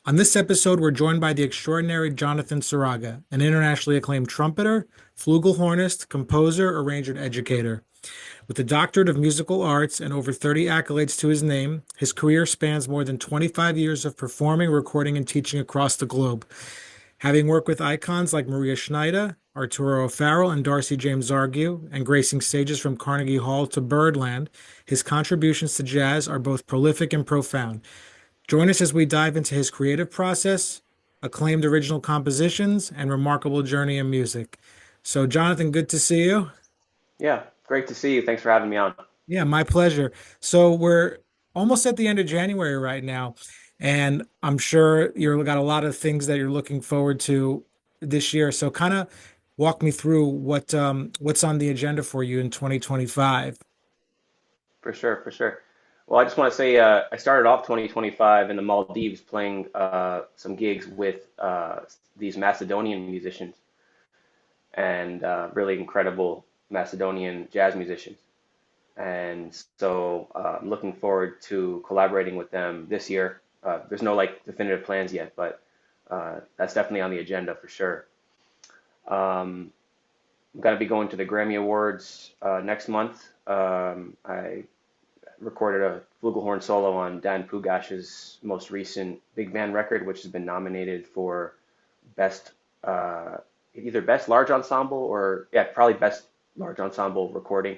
On this episode, we're joined by the extraordinary Jonathan Saraga, an internationally acclaimed trumpeter, flugelhornist, composer, arranger, and educator. With a doctorate of musical arts and over 30 accolades to his name, his career spans more than 25 years of performing, recording, and teaching across the globe. Having worked with icons like Maria Schneider, Arturo and Darcy James Argue, and gracing stages from Carnegie Hall to Birdland, his contributions to jazz are both prolific and profound. Join us as we dive into his creative process, acclaimed original compositions, and remarkable journey in music. So, Jonathan, good to see you. Yeah, great to see you. Thanks for having me on. Yeah, my pleasure. So, we're almost at the end of January right now, and I'm sure you've got a lot of things that you're looking forward to this year. So, kind of walk me through what's on the agenda for you in 2025. For sure, for sure. Well, I just want to say I started off 2025 in the Maldives playing some gigs with these Macedonian musicians and really incredible Macedonian jazz musicians. And so I'm looking forward to collaborating with them this year. There's no like definitive plans yet, but that's definitely on the agenda for sure. Um, I'm going to be going to the Grammy Awards next month. I recorded a flugelhorn solo on Dan Pugash's most recent big band record, which has been nominated for best uh, either best large ensemble or yeah, probably best large ensemble recording.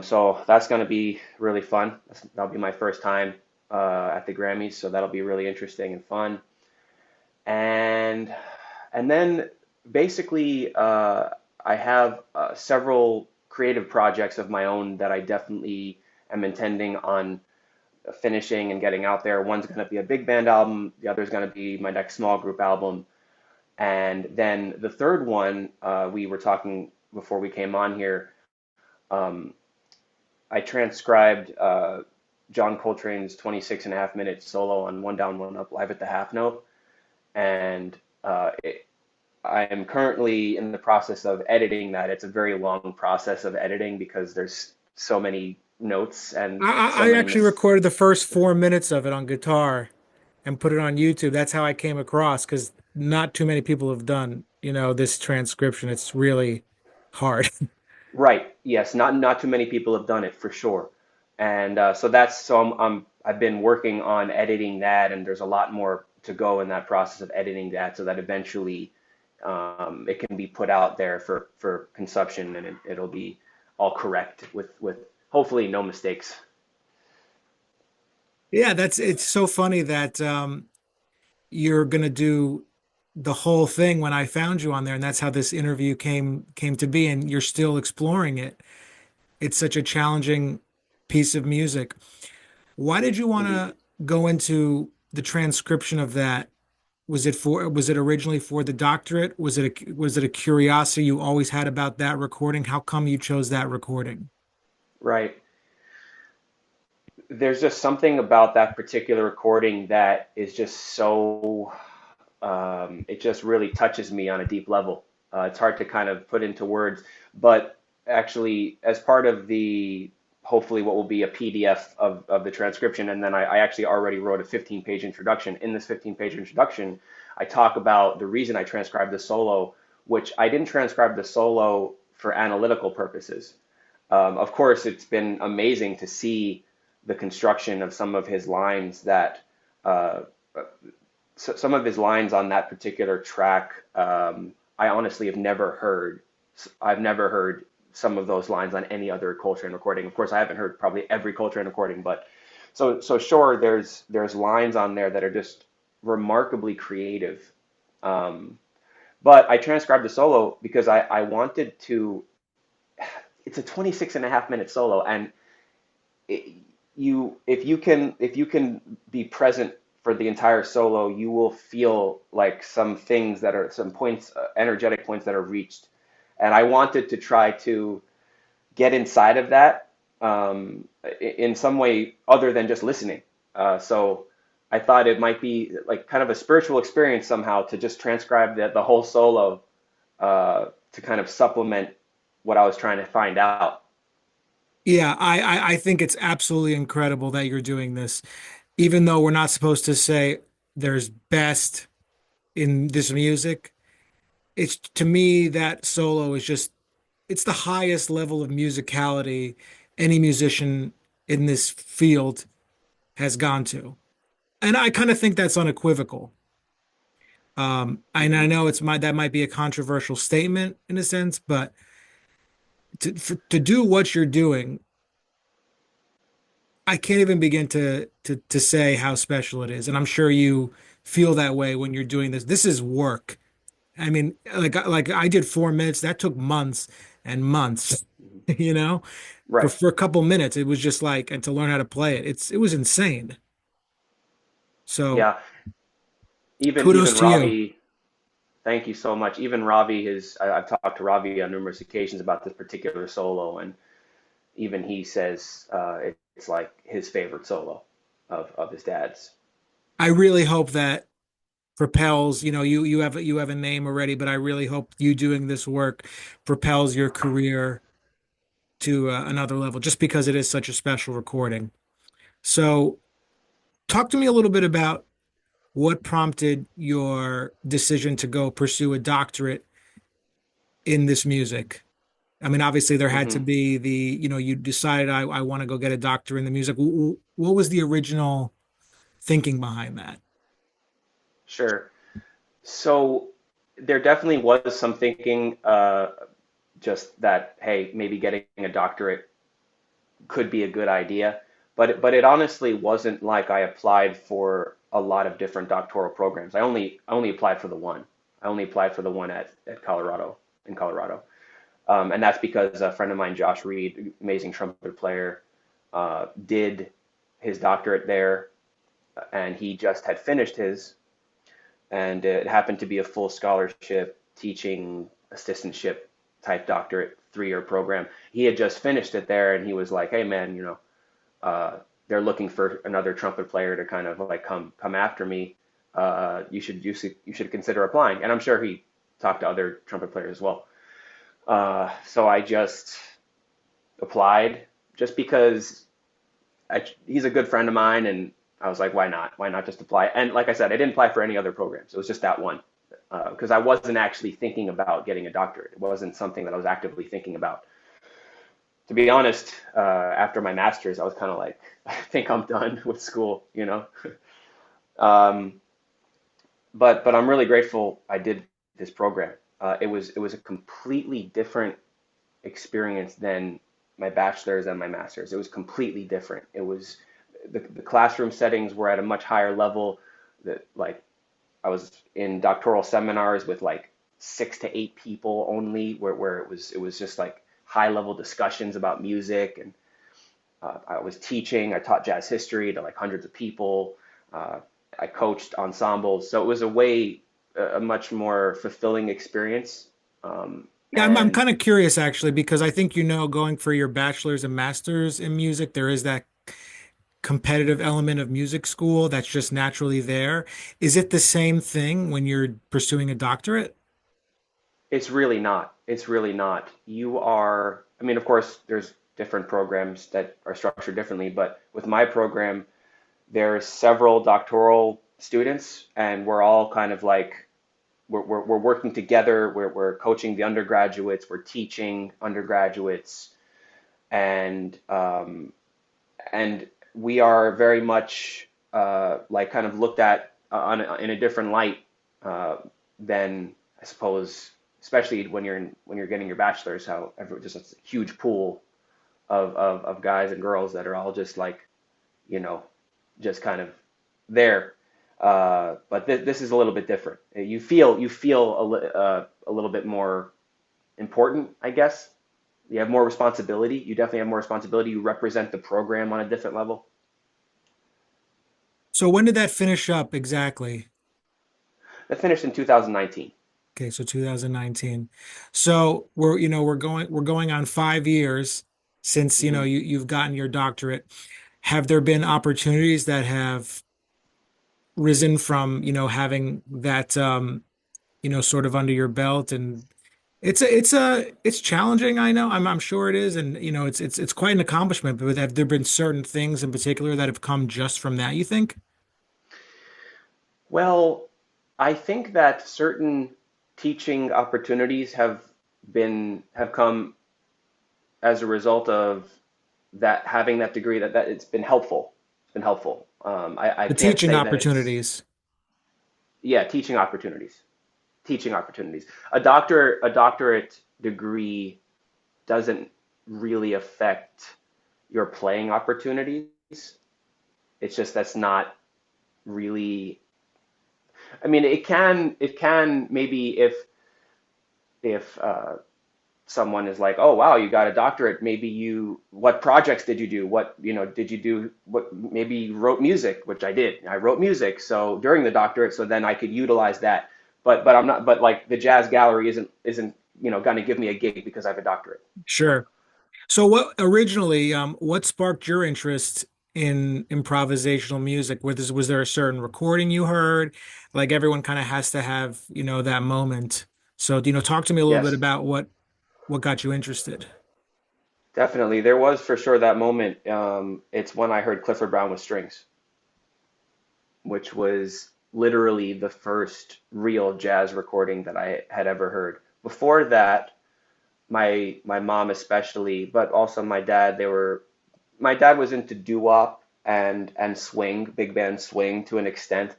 So that's going to be really fun. That'll be my first time at the Grammys, so that'll be really interesting and fun. And and then basically, I have several creative projects of my own that I definitely am intending on finishing and getting out there. One's going to be a big band album, the other is going to be my next small group album. And then the third one, we were talking before we came on here. Um, I transcribed John Coltrane's 26 and a half minute solo on One Down, One Up live at the half note. And I am currently in the process of editing that. It's a very long process of editing because there's so many notes and so I many actually mis. recorded the first 4 minutes of it on guitar and put it on YouTube. That's how I came across because not too many people have done, this transcription. It's really hard. Right. Yes. Not too many people have done it for sure. And so that's so I've been working on editing that, and there's a lot more to go in that process of editing that, so that eventually it can be put out there for consumption, and it'll be all correct with hopefully no mistakes. Yeah, it's so funny that you're gonna do the whole thing when I found you on there, and that's how this interview came to be, and you're still exploring it. It's such a challenging piece of music. Why did you want Indeed. to go into the transcription of that? Was it originally for the doctorate? Was it a curiosity you always had about that recording? How come you chose that recording? Right. There's just something about that particular recording that is just so it just really touches me on a deep level. It's hard to kind of put into words, but actually, as part of the hopefully what will be a PDF of the transcription, and then I actually already wrote a 15-page introduction. In this 15-page introduction, I talk about the reason I transcribed the solo, which I didn't transcribe the solo for analytical purposes. Of course, it's been amazing to see the construction of some of his lines that uh, some of his lines on that particular track, I honestly have never heard. I've never heard some of those lines on any other Coltrane recording. Of course, I haven't heard probably every Coltrane recording, but so sure, there's lines on there that are just remarkably creative. Um, but I transcribed the solo because I wanted to. It's a 26 and a half minute solo, and it, if you can be present for the entire solo, you will feel like some things that are some points, energetic points that are reached. And I wanted to try to get inside of that in some way other than just listening. So I thought it might be like kind of a spiritual experience somehow to just transcribe the whole solo to kind of supplement what I was trying to find out. Yeah, I think it's absolutely incredible that you're doing this, even though we're not supposed to say there's best in this music. It's to me that solo is just it's the highest level of musicality any musician in this field has gone to. And I kind of think that's unequivocal. And I Hmm. know that might be a controversial statement in a sense, but to do what you're doing, I can't even begin to say how special it is. And I'm sure you feel that way when you're doing this. This is work. I mean, like I did 4 minutes. That took months and months, Hmm. you know, Right. for a couple minutes. It was just like, and to learn how to play it, it was insane. So Yeah. Even kudos to you. Ravi, thank you so much. Even Ravi, I've talked to Ravi on numerous occasions about this particular solo, and even he says it's like his favorite solo of his dad's. I really hope that propels, you have a name already, but I really hope you doing this work propels your career to another level just because it is such a special recording. So, talk to me a little bit about what prompted your decision to go pursue a doctorate in this music. I mean, obviously there had to Hmm. be you decided I want to go get a doctor in the music. What was the original thinking behind that? Sure. So there definitely was some thinking, just that, hey, maybe getting a doctorate could be a good idea. But it honestly wasn't like I applied for a lot of different doctoral programs. I only applied for the one. I only applied for the one at Colorado in Colorado. And that's because a friend of mine, Josh Reed, amazing trumpet player, did his doctorate there, and he just had finished his, and it happened to be a full scholarship teaching assistantship type doctorate 3-year program. He had just finished it there, and he was like, "Hey, man, they're looking for another trumpet player to kind of like come after me. You should consider applying." And I'm sure he talked to other trumpet players as well. So I just applied just because he's a good friend of mine, and I was like, why not? Why not just apply? And like I said, I didn't apply for any other programs. It was just that one because I wasn't actually thinking about getting a doctorate. It wasn't something that I was actively thinking about. To be honest, after my master's, I was kind of like, I think I'm done with school. Um, but I'm really grateful I did this program. It was a completely different experience than my bachelor's and my master's. It was completely different. It was the classroom settings were at a much higher level. That like I was in doctoral seminars with like 6 to 8 people only, where it was just like high level discussions about music, and I was teaching. I taught jazz history to like hundreds of people. Uh, I coached ensembles, so it was a much more fulfilling experience. Yeah, I'm And kind of curious actually because I think going for your bachelor's and master's in music, there is that competitive element of music school that's just naturally there. Is it the same thing when you're pursuing a doctorate? It's really not. It's really not. I mean, of course, there's different programs that are structured differently, but with my program, there's several doctoral students, and we're all kind of like, we're working together. We're coaching the undergraduates, we're teaching undergraduates, and we are very much like kind of looked at in a different light than I suppose, especially when you're getting your bachelor's, how just a huge pool of guys and girls that are all just like, you know, just kind of there. But this is a little bit different. You feel a little bit more important, I guess. You have more responsibility. You definitely have more responsibility. You represent the program on a different level. So when did that finish up exactly? That finished in 2019. Okay, so 2019. So we're going on 5 years since Hmm. you've gotten your doctorate. Have there been opportunities that have risen from having that sort of under your belt? And it's challenging, I know. I'm sure it is, and it's quite an accomplishment, but have there been certain things in particular that have come just from that, you think? Well, I think that certain teaching opportunities have come as a result of that having that degree that it's been helpful. It's been helpful. I The can't teaching say that it's opportunities. yeah, teaching opportunities. Teaching opportunities. A doctorate degree doesn't really affect your playing opportunities. It's just that's not really. I mean, it can maybe if someone is like, oh wow, you got a doctorate, maybe what projects did you do? What, did you do? What, maybe you wrote music, which I did. I wrote music, so during the doctorate, so then I could utilize that. But I'm not. But like the jazz gallery isn't going to give me a gig because I have a doctorate. Sure. So what sparked your interest in improvisational music? Was there a certain recording you heard? Like everyone kind of has to have, that moment. So, talk to me a little bit Yes, about what got you interested. definitely. There was for sure that moment. It's when I heard Clifford Brown with strings, which was literally the first real jazz recording that I had ever heard. Before that, my mom especially, but also my dad, my dad was into doo-wop and swing, big band swing to an extent.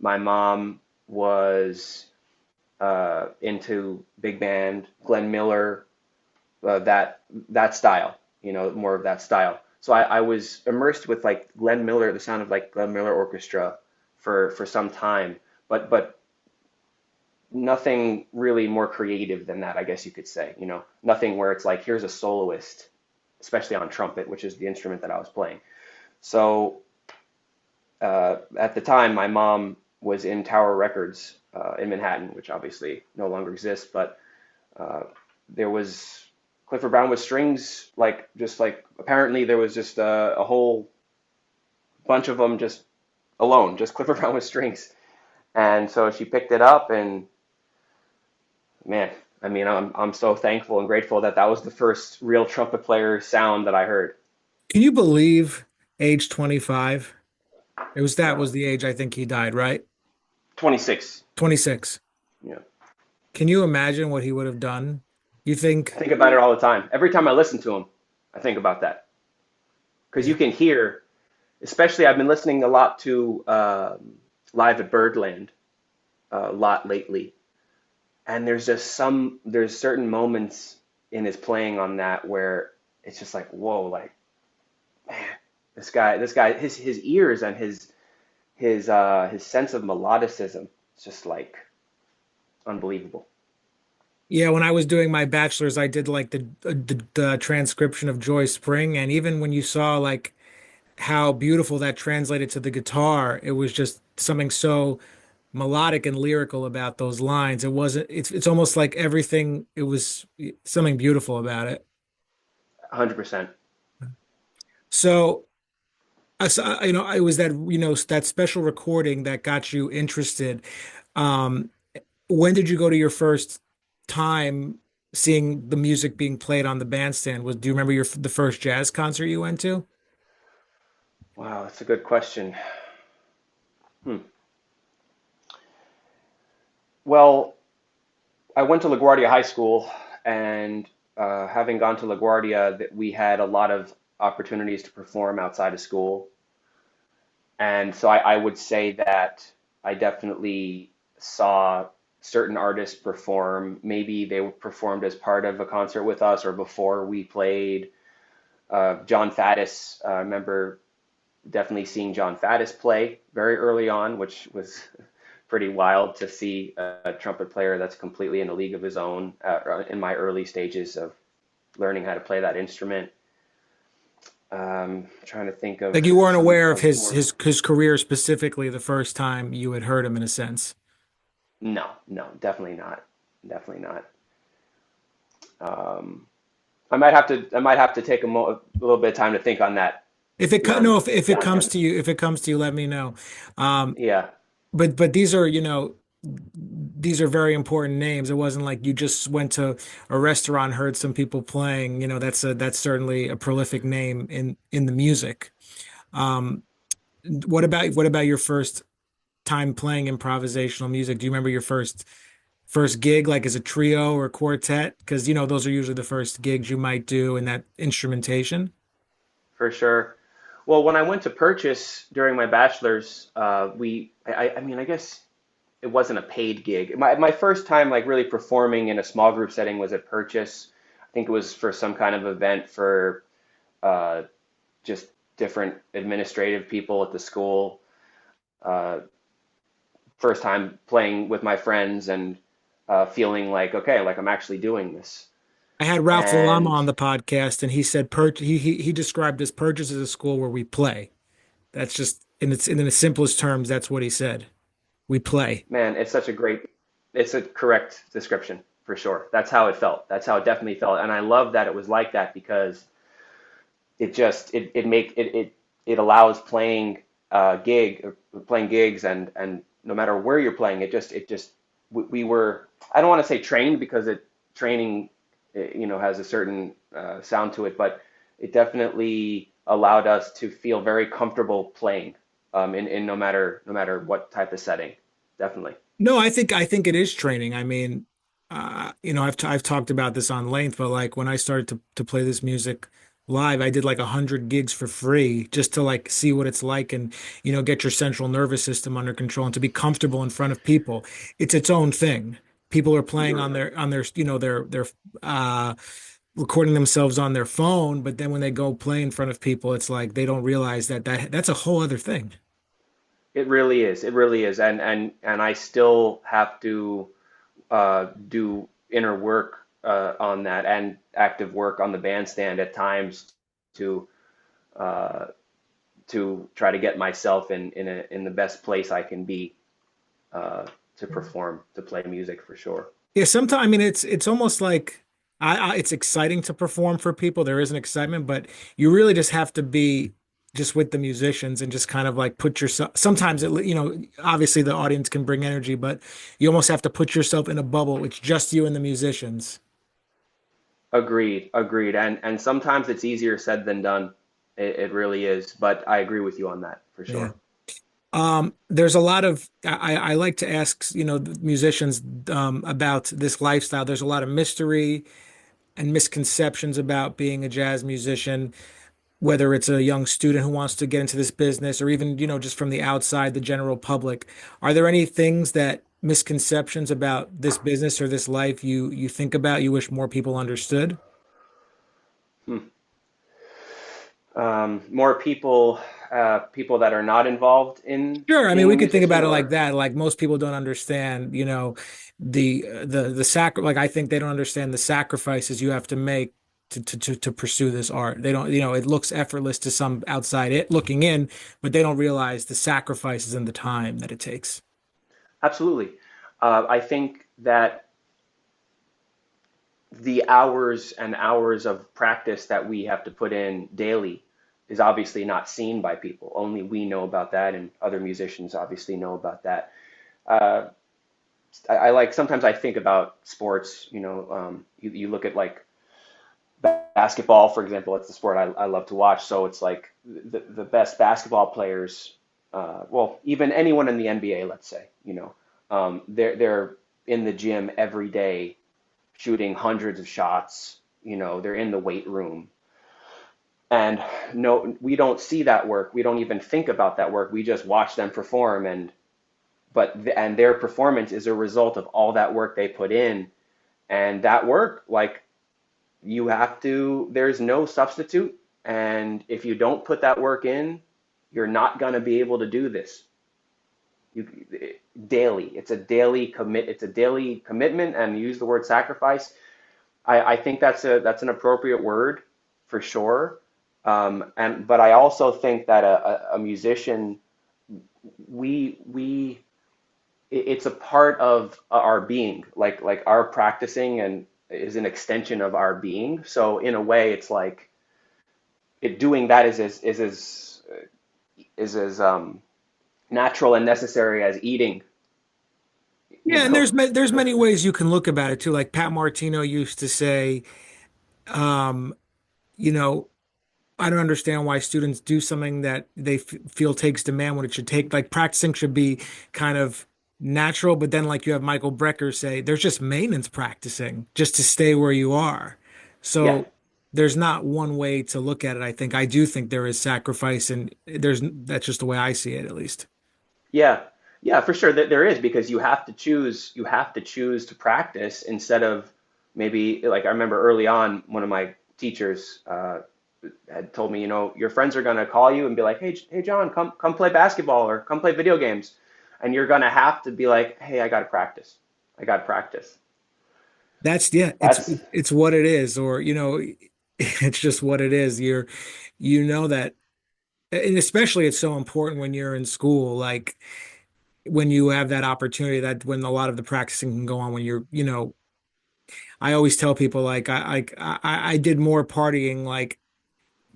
My mom was into big band, Glenn Miller, that style, more of that style. So I was immersed with like Glenn Miller, the sound of like Glenn Miller Orchestra for some time, but nothing really more creative than that, I guess you could say. Nothing where it's like here's a soloist, especially on trumpet, which is the instrument that I was playing. So at the time, my mom was in Tower Records in Manhattan, which obviously no longer exists, but uh, there was Clifford Brown with strings, like just like apparently there was just a whole bunch of them just alone, just Clifford Brown with strings. And so she picked it up, and man, I mean, I'm so thankful and grateful that that was the first real trumpet player sound that I heard. Can you believe age 25? That No, was the age I think he died, right? 26. 26. Yeah, Can you imagine what he would have done? You I think? think about it all the time. Every time I listen to him, I think about that because you Yeah. can hear, especially I've been listening a lot to live at Birdland a lot lately, and there's certain moments in his playing on that where it's just like whoa, like man, this guy, his ears and his sense of melodicism, it's just like unbelievable. Yeah, when I was doing my bachelor's, I did like the transcription of Joy Spring, and even when you saw like how beautiful that translated to the guitar, it was just something so melodic and lyrical about those lines. It wasn't, it's almost like everything, it was something beautiful about it. 100%. So, it was that, that special recording that got you interested. Um, when did you go to your first time seeing the music being played on the bandstand? Do you remember the first jazz concert you went to? Wow, that's a good question. Hmm. Well, I went to LaGuardia High School, and having gone to LaGuardia, that we had a lot of opportunities to perform outside of school. And so I would say that I definitely saw certain artists perform. Maybe they performed as part of a concert with us or before we played. John Faddis, I remember definitely seeing John Faddis play very early on, which was pretty wild to see a trumpet player that's completely in a league of his own in my early stages of learning how to play that instrument. Trying to think of Like you weren't some aware of some more. his career specifically the first time you had heard him in a sense. No, no, definitely not. Definitely not. Um, I might have to take a little bit of time to think on that. If it co- Beyond no, if it beyond comes him. to you, if it comes to you, let me know. Um, Yeah, but these are very important names. It wasn't like you just went to a restaurant, heard some people playing. That's certainly a prolific name in the music. Um, what about your first time playing improvisational music? Do you remember your first gig, like as a trio or quartet? Because those are usually the first gigs you might do in that instrumentation. For sure. Well, when I went to Purchase during my bachelor's, I mean, I guess it wasn't a paid gig. My first time like really performing in a small group setting was at Purchase. I think it was for some kind of event for uh, just different administrative people at the school. Uh, First time playing with my friends and feeling like, okay, like I'm actually doing this. I had Ralph Lama And on the podcast, and he said he described his Purchase as a school where we play. That's just in the simplest terms, that's what he said. We play. man, it's a correct description for sure. That's how it felt. That's how it definitely felt. And I love that it was like that because it allows playing playing gigs and no matter where you're playing, we were, I don't want to say trained because training, has a certain sound to it, but it definitely allowed us to feel very comfortable playing in no matter what type of setting. Definitely. No, I think it is training. I mean, I've talked about this on length, but like when I started to play this music live, I did like 100 gigs for free just to like see what it's like and get your central nervous system under control and to be comfortable in front of people. It's its own thing. People are playing on their uh recording themselves on their phone, but then when they go play in front of people, it's like they don't realize that's a whole other thing. It really is. It really is. And I still have to do inner work on that and active work on the bandstand at times to uh, to try to get myself in the best place I can be uh, to perform, to play music for sure. Yeah, sometimes I mean it's almost like it's exciting to perform for people. There is an excitement, but you really just have to be just with the musicians and just kind of like put yourself. Sometimes obviously the audience can bring energy, but you almost have to put yourself in a bubble. It's just you and the musicians. Agreed, agreed. And sometimes it's easier said than done. It really is. But I agree with you on that for Yeah. sure. There's a lot of I like to ask, the musicians about this lifestyle. There's a lot of mystery and misconceptions about being a jazz musician, whether it's a young student who wants to get into this business or even, just from the outside, the general public. Are there any things that misconceptions about this business or this life you think about you wish more people understood? Hmm. More people that are not involved in Sure. I mean, being we a could think musician, about it like or that. Like most people don't understand, like I think they don't understand the sacrifices you have to make to pursue this art. They don't, it looks effortless to some outside it looking in, but they don't realize the sacrifices and the time that it takes. absolutely. I think that the hours and hours of practice that we have to put in daily is obviously not seen by people. Only we know about that, and other musicians obviously know about that. Uh, I like sometimes I think about sports. You look at like basketball, for example. It's the sport I love to watch. So it's like the best basketball players, well, even anyone in the NBA, let's say, they're in the gym every day shooting hundreds of shots. They're in the weight room. And no, we don't see that work. We don't even think about that work. We just watch them perform, and their performance is a result of all that work they put in. And that work, like there's no substitute. And if you don't put that work in, you're not going to be able to do this. You daily. It's a daily commitment, and use the word sacrifice. I think that's an appropriate word for sure. But I also think that a musician, we it's a part of our being, like our practicing and is an extension of our being. So in a way, it's like doing that is as natural and necessary as eating. You Yeah, and know, there's many ways you can look about it too. Like Pat Martino used to say, um, you know. I don't understand why students do something that they feel takes demand when it should take, like practicing should be kind of natural, but then like you have Michael Brecker say, there's just maintenance practicing just to stay where you are. Yeah, So there's not one way to look at it. I do think there is sacrifice and that's just the way I see it, at least. yeah, yeah, for sure. There is because you have to choose. You have to choose to practice instead of maybe like I remember early on, one of my teachers had told me, your friends are gonna call you and be like, hey, John, come play basketball or come play video games, and you're gonna have to be like, hey, I gotta practice. I gotta practice. That's yeah, That's it's what it is, or it's just what it is. You know that, and especially it's so important when you're in school, like when you have that opportunity, that when a lot of the practicing can go on when I always tell people like I did more partying like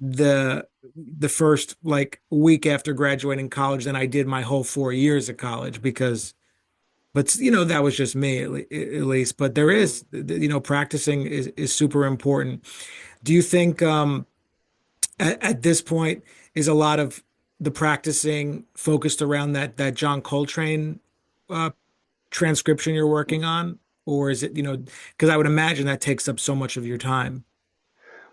the the first like week after graduating college than I did my whole 4 years of college because but that was just me at least, but there mm. is practicing is super important. Do you think at this point is a lot of the practicing focused around that John Coltrane uh, transcription you're working on, or is it because I would imagine that takes up so much of your time.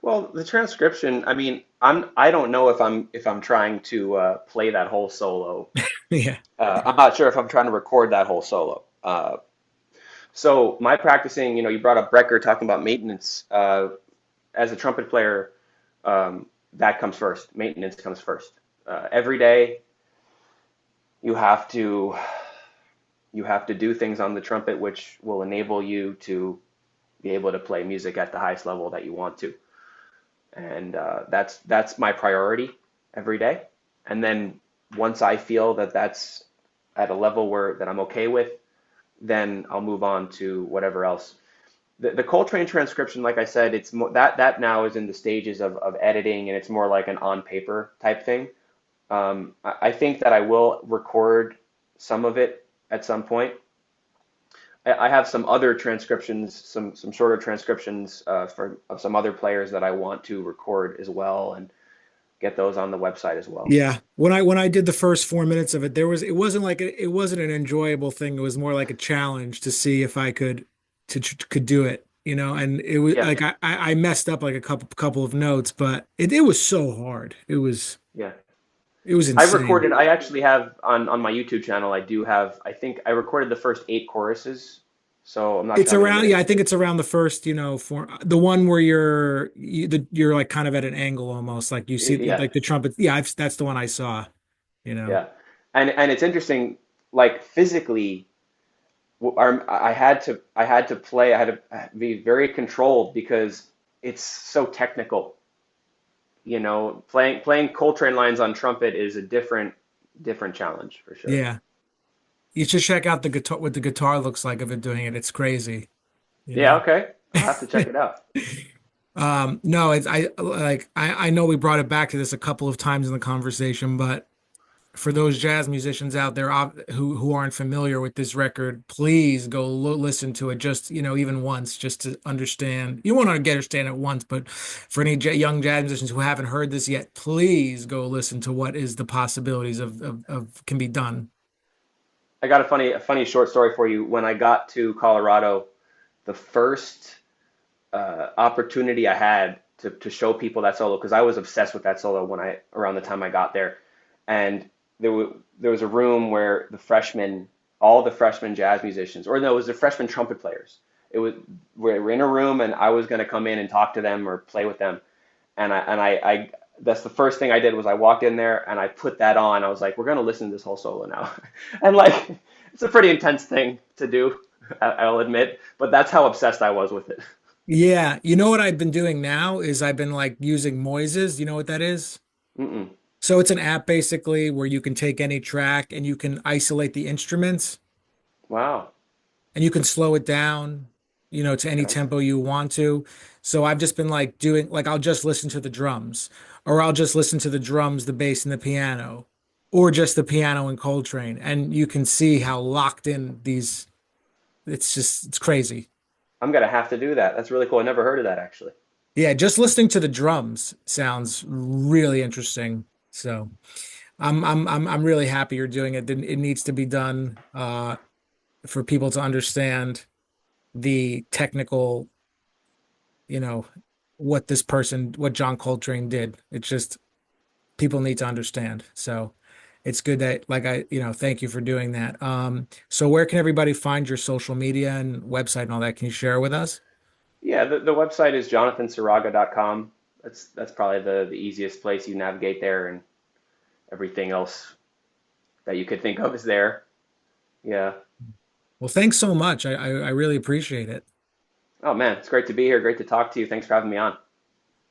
Well, the transcription. I mean, I don't know if I'm trying to play that whole solo. Yeah. I'm not sure if I'm trying to record that whole solo. So my practicing, you brought up Brecker talking about maintenance. As a trumpet player, that comes first. Maintenance comes first. Every day you have to you have to do things on the trumpet which will enable you to be able to play music at the highest level that you want to. And that's my priority every day. And then once I feel that that's at a level where that I'm okay with, then I'll move on to whatever else. The Coltrane transcription, like I said, it's more, that now is in the stages of editing, and it's more like an on paper type thing. I think that I will record some of it at some point. I have some other transcriptions, some shorter transcriptions of some other players that I want to record as well and get those on the website as well. Yeah. When I did the first 4 minutes of it, it wasn't like it wasn't an enjoyable thing. It was more like a challenge to see if I could do it, and it was Yeah, like I messed up like a couple of notes, but it was so hard. yeah. It was I've insane. recorded. I actually have on my YouTube channel. I do have. I think I recorded the first 8 choruses, so I'm not It's counting around, the. yeah, I think it's around the first, for the one where you're like kind of at an angle almost, like you see Yeah, like the trumpet. Yeah, that's the one I saw, you know. yeah, and it's interesting. Like physically, I had to play. I had to be very controlled because it's so technical. Playing Coltrane lines on trumpet is a different challenge for sure. Yeah. You should check out the guitar, what the guitar looks like of it doing it. It's crazy, you Yeah, know. okay. I'll have to check it out. No, I know we brought it back to this a couple of times in the conversation, but for those jazz musicians out there who aren't familiar with this record, please go listen to it just, even once, just to understand. You won't understand it once, but for any young jazz musicians who haven't heard this yet, please go listen to what is the possibilities of can be done. I got a funny short story for you. When I got to Colorado, the first opportunity I had to show people that solo, because I was obsessed with that solo around the time I got there, and there was a room where all the freshman jazz musicians, or no, it was the freshman trumpet players. We're in a room, and I was going to come in and talk to them or play with them, and I that's the first thing I did was I walked in there and I put that on. I was like, we're going to listen to this whole solo now, and like it's a pretty intense thing to do, I'll admit, but that's how obsessed I was with it. Yeah, you know what I've been doing now is I've been like using Moises. You know what that is? Mm-mm. So it's an app basically where you can take any track and you can isolate the instruments Wow. and you can slow it down, to any Okay. tempo you want to. So I've just been like doing like I'll just listen to the drums or I'll just listen to the drums, the bass and the piano or just the piano and Coltrane and you can see how locked in these it's crazy. I'm gonna have to do that. That's really cool. I never heard of that actually. Yeah, just listening to the drums sounds really interesting. So I'm really happy you're doing it. It needs to be done for people to understand the technical, you know, what this person, what John Coltrane did. It's just people need to understand. So it's good that like thank you for doing that. So where can everybody find your social media and website and all that? Can you share with us? Yeah, the website is jonathansaraga.com. That's probably the easiest place you navigate there, and everything else that you could think of is there. Yeah. Well, thanks so much. I really appreciate it. Oh man, it's great to be here. Great to talk to you. Thanks for having me on.